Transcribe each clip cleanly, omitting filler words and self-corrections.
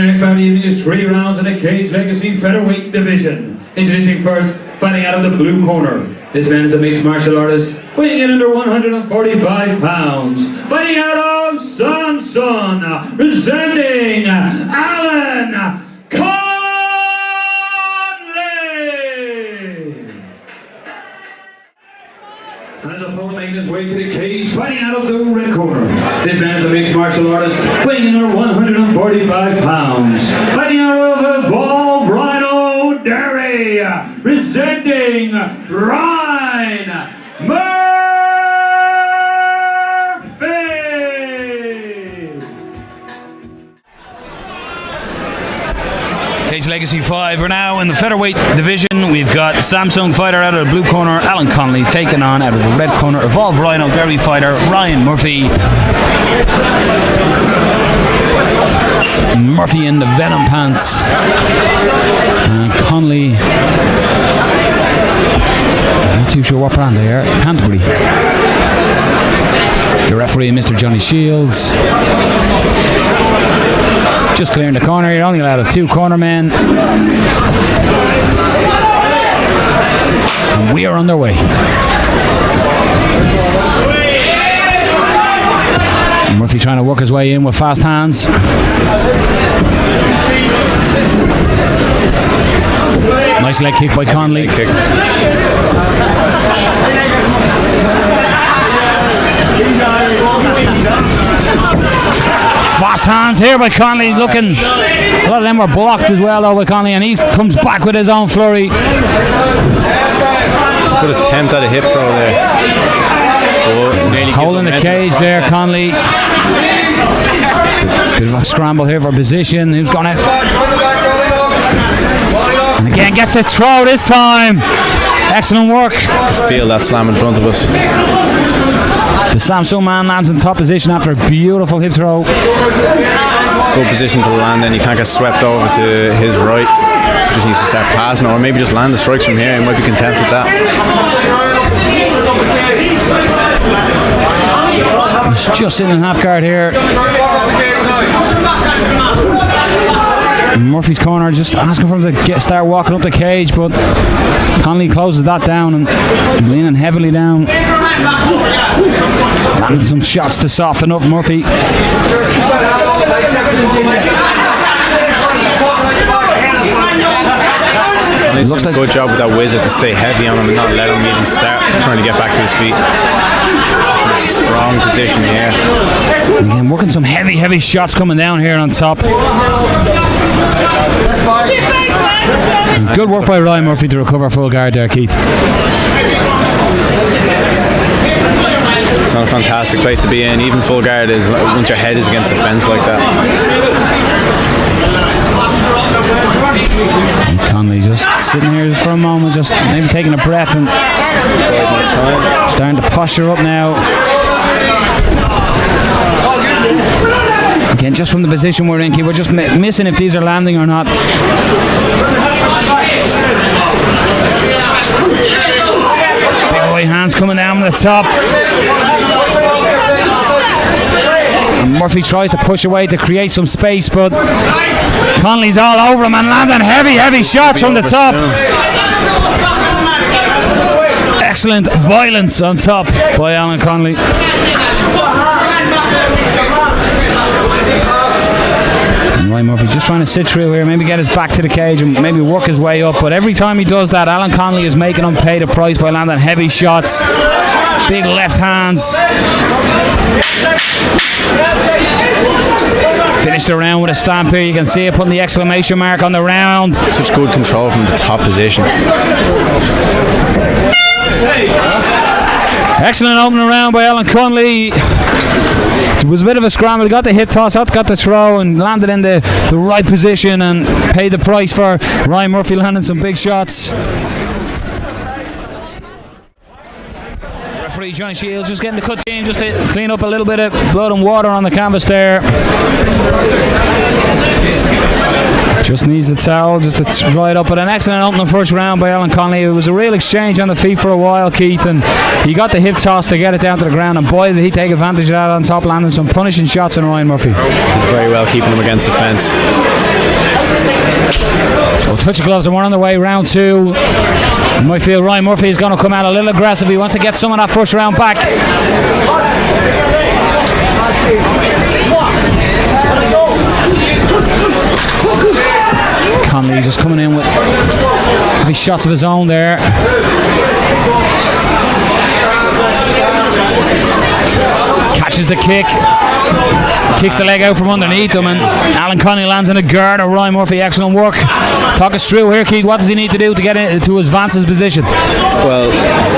next bout of the evening is 3 rounds in the Cage Legacy Featherweight division. Introducing first, fighting out of the blue corner. This man is a mixed martial artist, weighing in under 145 pounds. Fighting out of Samson, presenting Alan Connolly. As a opponent making his way to the cage, fighting out of the red corner. This man is a mixed martial artist, weighing in under 145 pounds. Fighting out of Ryano, Derry, presenting Ryano Murphy. Cage Legacy 5 are now in the featherweight division. We've got Samson fighter out of the blue corner, Alan Connolly taking on out of the red corner, Evolved Ryano Derry fighter Ryan Murphy. Murphy in the Venom pants. Connolly, not too sure what brand they are. Canterbury. The referee, Mr. Johnny Shields. Just clearing the corner. You're only allowed 2 corner men. And we are underway. Murphy trying to work his way in with fast hands. Nice leg kick by Connolly. Kick. Fast hands here by Connolly, looking, a lot of them were blocked as well though by Connolly, and he comes back with his own flurry. Good attempt at a hip throw there. Holding the cage there, Connolly. Bit of a scramble here for position. Who's gonna? And again gets the throw this time. Excellent work. Feel that slam in front of us. The Samson man lands in top position after a beautiful hip throw. Good position to land, and you can't get swept over to his right. Just needs to start passing, or maybe just land the strikes from here. He might be content with that. He's just in half guard here. Murphy's corner just asking for him to start walking up the cage, but Connolly closes that down and leaning heavily down. Landing some shots to soften up Murphy. He's done a good job with that wizard to stay heavy on him and not let him even start trying to get back to his feet. Strong position here. Again, working some heavy shots coming down here on top. Good work by Ryan Murphy to recover full guard there, Keith. It's not a fantastic place to be in. Even full guard is once your head is against the fence like that. And Connolly just sitting here just for a moment, just maybe taking a breath and starting to posture up now. Again, just from the position we're in, we're just missing if these are landing or not. Big boy hands coming down from the top. And Murphy tries to push away to create some space, but Connolly's all over him and landing heavy shots from the top. Excellent violence on top by Alan Connolly. And Ryan Murphy just trying to sit through here, maybe get his back to the cage and maybe work his way up, but every time he does that, Alan Connolly is making him pay the price by landing heavy shots. Big left hands. Finished the round with a stamp here. You can see it putting the exclamation mark on the round. Such good control from the top position. Excellent opening round by Alan Connolly. It was a bit of a scramble. He got the hip toss out, got the throw, and landed in the right position and paid the price for Ryan Murphy landing some big shots. Referee Johnny Shields just getting the cut team just to clean up a little bit of blood and water on the canvas there. Just needs the towel just to dry it up. But an excellent opening first round by Alan Connolly. It was a real exchange on the feet for a while, Keith, and he got the hip toss to get it down to the ground, and boy did he take advantage of that on top, landing some punishing shots on Ryan Murphy. Did very well keeping him against the fence. So touch of gloves and we're on the way, round 2. You might feel Ryan Murphy is going to come out a little aggressive. He wants to get some of that first round back. Connolly just coming in with heavy shots of his own there. Catches the kick, kicks the leg out from underneath him, and Alan Connolly lands in a guard of Ryan Murphy. Excellent work. Talk us through here, Keith. What does he need to do to get to advance his position? Well,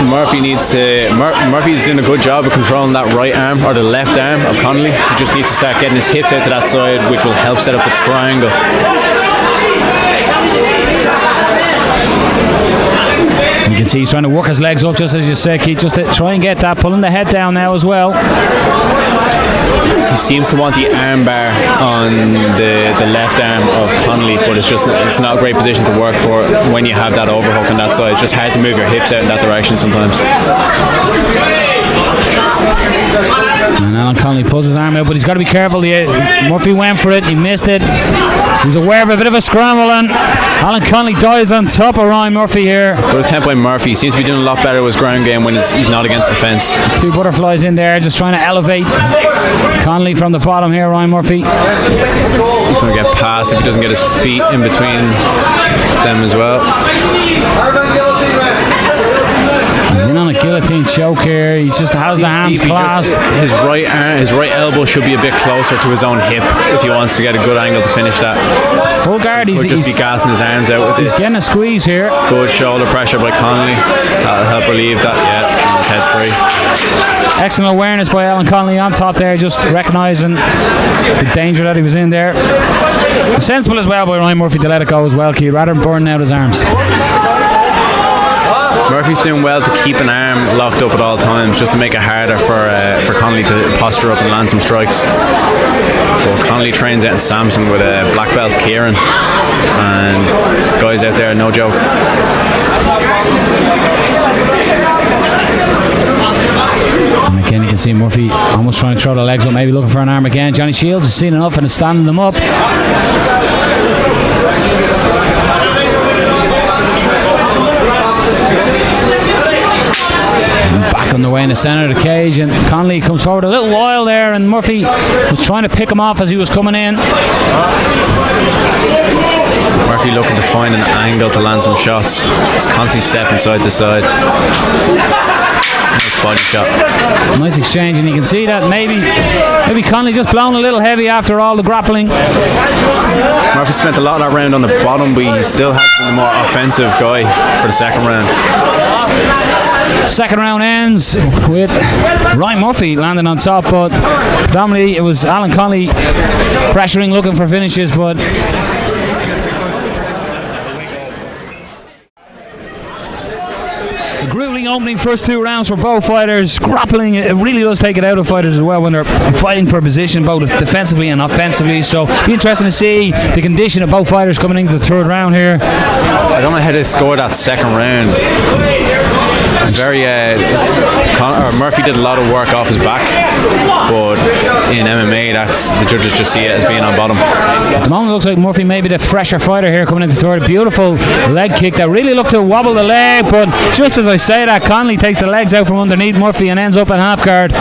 Murphy's doing a good job of controlling that right arm or the left arm of Connolly. He just needs to start getting his hips out to that side, which will help set up the triangle. You can see he's trying to work his legs up, just as you say, Keith, just to try and get that, pulling the head down now as well. He seems to want the arm bar on the left arm of Connolly, but it's not a great position to work for when you have that overhook on that side. It's just hard to move your hips out in that direction sometimes. And Alan Connolly pulls his arm out, but he's got to be careful. Murphy went for it, he missed it. He was aware of a bit of a scramble, and Alan Connolly dies on top of Ryan Murphy here. Good attempt by Murphy. He seems to be doing a lot better with his ground game when he's not against the fence. 2 butterflies in there, just trying to elevate Connolly from the bottom here, Ryan Murphy. He's going to get past if he doesn't get his feet in between them as well. He's in on a guillotine choke here. He just has the hands clasped. His right elbow should be a bit closer to his own hip if he wants to get a good angle to finish that. Full guard. He's just be gassing his arms out with this. He's getting a squeeze here. Good shoulder pressure by Connolly. That'll help relieve that. Yeah, his head's free. Excellent awareness by Alan Connolly on top there, just recognising the danger that he was in there. Sensible as well by Ryan Murphy to let it go as well, Keith, rather than burning out his arms. Murphy's doing well to keep an arm locked up at all times, just to make it harder for Connolly to posture up and land some strikes. But Connolly trains out in Samson with a black belt Kieran, and guys out there, no joke. And again, you can see Murphy almost trying to throw the legs up, maybe looking for an arm again. Johnny Shields has seen enough and is standing them up. Back on the way in the centre of the cage, and Connolly comes forward a little while there, and Murphy was trying to pick him off as he was coming in. Murphy looking to find an angle to land some shots. He's constantly stepping side to side. Nice body shot. Nice exchange, and you can see that maybe Connolly just blown a little heavy after all the grappling. Murphy spent a lot of that round on the bottom, but he still has been the more offensive guy for the second round. Second round ends with Ryan Murphy landing on top, but predominantly it was Alan Connolly pressuring, looking for finishes, but the grueling opening first 2 rounds for both fighters. Grappling, it really does take it out of fighters as well when they're fighting for position, both defensively and offensively. So be interesting to see the condition of both fighters coming into the third round here. I don't know how they scored that second round. It's very Murphy did a lot of work off his back, but in MMA the judges just see it as being on bottom. At the moment it looks like Murphy may be the fresher fighter here coming into the third. Beautiful leg kick that really looked to wobble the leg, but just as I say that, Connolly takes the legs out from underneath Murphy and ends up in half guard.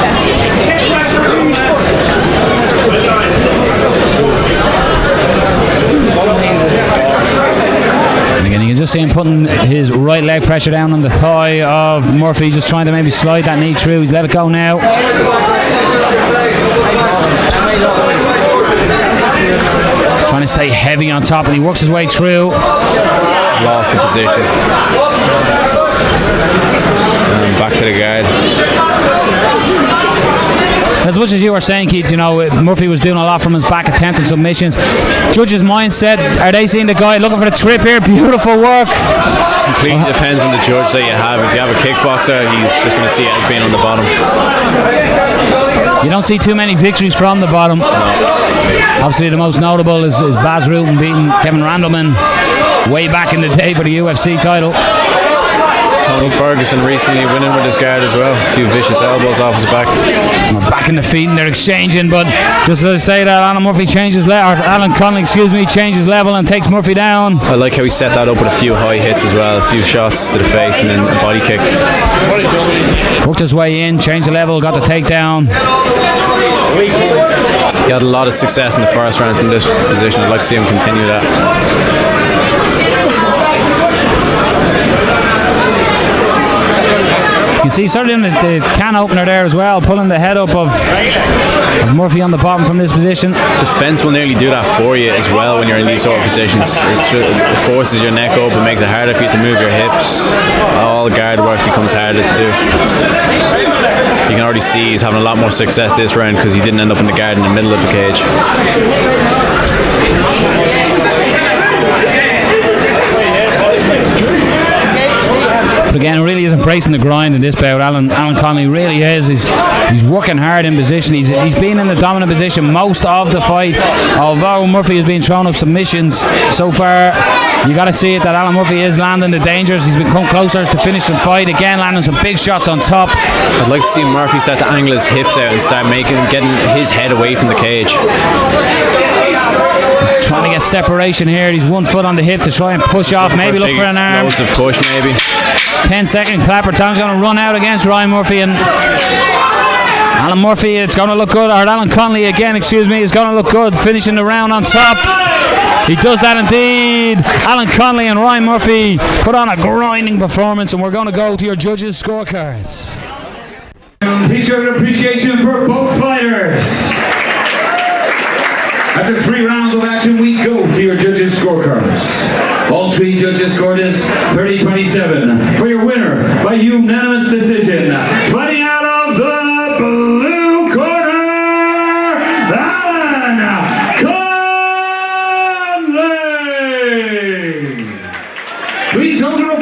You can just see him putting his right leg pressure down on the thigh of Murphy, just trying to maybe slide that knee through. He's let it go now. Trying to stay heavy on top, and he works his way through. Lost the position. And back to the guard. As much as you were saying, Keith, you know, Murphy was doing a lot from his back, attempting submissions. Judges' mindset, are they seeing the guy looking for the trip here? Beautiful work. Completely depends on the judge that you have. If you have a kickboxer, he's just going to see it as being on the bottom. You don't see too many victories from the bottom. Obviously, the most notable is Baz Rutten beating Kevin Randleman way back in the day for the UFC title. Tony Ferguson recently winning with his guard as well. A few vicious elbows off his back. And we're back in the feet and they're exchanging, but just as I say that, Alan Connolly changes level and takes Murphy down. I like how he set that up with a few high hits as well, a few shots to the face and then a body kick. Worked his way in, changed the level, got the takedown. He had a lot of success in the first round from this position. I'd like to see him continue that. You can see certainly in the can opener there as well, pulling the head up of Murphy on the bottom from this position. The fence will nearly do that for you as well when you're in these sort of positions. It forces your neck up, it makes it harder for you to move your hips. All guard work becomes harder to do. You can already see he's having a lot more success this round because he didn't end up in the guard in the middle of the cage. But again, really is embracing the grind in this bout. Alan Connolly really is. He's working hard in position. He's been in the dominant position most of the fight. Although Murphy has been throwing up submissions so far, you got to see it that Alan Murphy is landing the dangers. He's become closer to finish the fight. Again, landing some big shots on top. I'd like to see Murphy start to angle his hips out and start getting his head away from the cage. He's trying to get separation here. He's 1 foot on the hip to try and push off. Maybe look for an arm. Explosive push, maybe. 10-second clapper. Time's going to run out against Ryan Murphy, and Alan Murphy, it's going to look good. Or Alan Connolly again, excuse me, is going to look good. Finishing the round on top. He does that indeed. Alan Connolly and Ryan Murphy put on a grinding performance, and we're going to go to your judges' scorecards. Please show your appreciation for both fighters. After 3 rounds of action, we go to your judges' scorecards. All 3 judges scored is 30-27. For your winner, by unanimous decision, fighting out of the blue corner, Alan Connolly. Please hold your